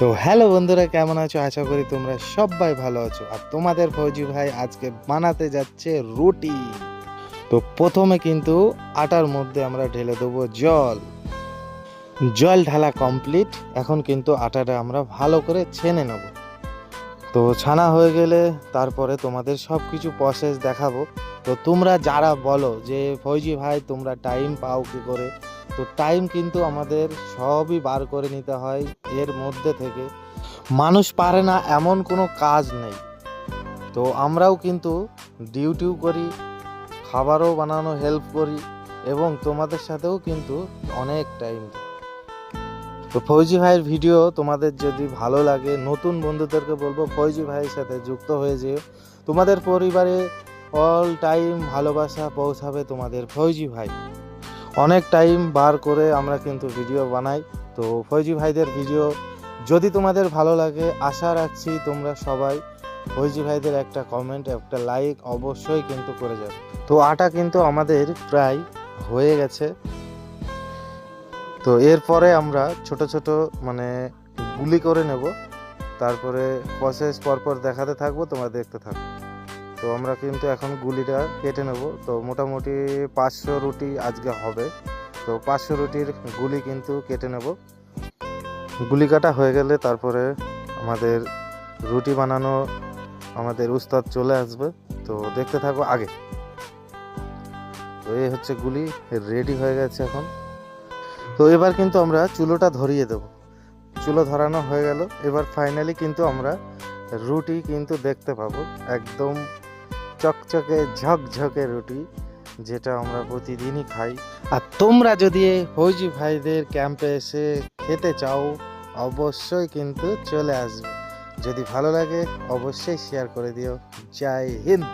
তো হ্যালো বন্ধুরা, কেমন আছো? আশা করি তোমরা সবাই ভালো আছো। আর তোমাদের ফৌজি ভাই আজকে বানাতে যাচ্ছে রুটি। তো প্রথমে কিন্তু আটার মধ্যে আমরা ঢেলে দেবো জল। জল ঢালা কমপ্লিট। এখন কিন্তু আটাটা আমরা ভালো করে ছেনে নেব। তো ছানা হয়ে গেলে তারপরে তোমাদের সব কিছু প্রসেস দেখাবো। তো তোমরা যারা বলো যে ফৌজি ভাই তোমরা টাইম পাও কি করে, তো টাইম কিন্তু আমাদের সবই বার করে নিতে হয়। এর মধ্যে থেকে মানুষ পারে না এমন কোনো কাজ নেই। তো আমরাও কিন্তু ডিউটিও করি, খাবারও বানানো হেল্প করি, এবং তোমাদের সাথেও কিন্তু অনেক টাইম। তো ফৌজি ভাইয়ের ভিডিও তোমাদের যদি ভালো লাগে, নতুন বন্ধুদেরকে বলবো ফৌজি ভাইয়ের সাথে যুক্ত হয়ে যেও। তোমাদের পরিবারে অল টাইম ভালোবাসা পৌঁছাবে তোমাদের ফৌজি ভাই। অনেক টাইম বার করে আমরা কিন্তু ভিডিও বানাই। তো ফৌজি ভাইদের ভিডিও যদি তোমাদের ভালো লাগে, আশা রাখছি তোমরা সবাই ফৌজি ভাইদের একটা কমেন্ট, একটা লাইক অবশ্যই কিন্তু করে যাবে। তো আটা কিন্তু আমাদের প্রায় হয়ে গেছে। তো এরপরে আমরা ছোট ছোট মানে গুলি করে নেব। তারপরে প্রসেস পরপর দেখাতে থাকবো, তোমরা দেখতে থাকো। তো আমরা কিন্তু এখন গুলিটা কেটে নেব। তো মোটামুটি 500 রুটি আজকে হবে। তো 500 রুটির গুলি কিন্তু কেটে নেব। গুলি কাটা হয়ে গেলে তারপরে আমাদের রুটি বানানো আমাদের উস্তাদ চলে আসবে। তো দেখতে থাকো আগে। তো এই হচ্ছে গুলি রেডি হয়ে গেছে এখন। তো এবার কিন্তু আমরা চুলোটা ধরিয়ে দেব। চুলো ধরানো হয়ে গেল। এবার ফাইনালি কিন্তু আমরা রুটি কিন্তু দেখতে পাবো, একদম চকচকে ঝকঝকে রুটি, যেটা আমরা প্রতিদিনই খাই। আর তোমরা যদি ফৌজি ভাইদের ক্যাম্পে এসে খেতে চাও, অবশ্যই কিন্তু চলে আসবে। যদি ভালো লাগে অবশ্যই শেয়ার করে দিও। জয় হিন্দ।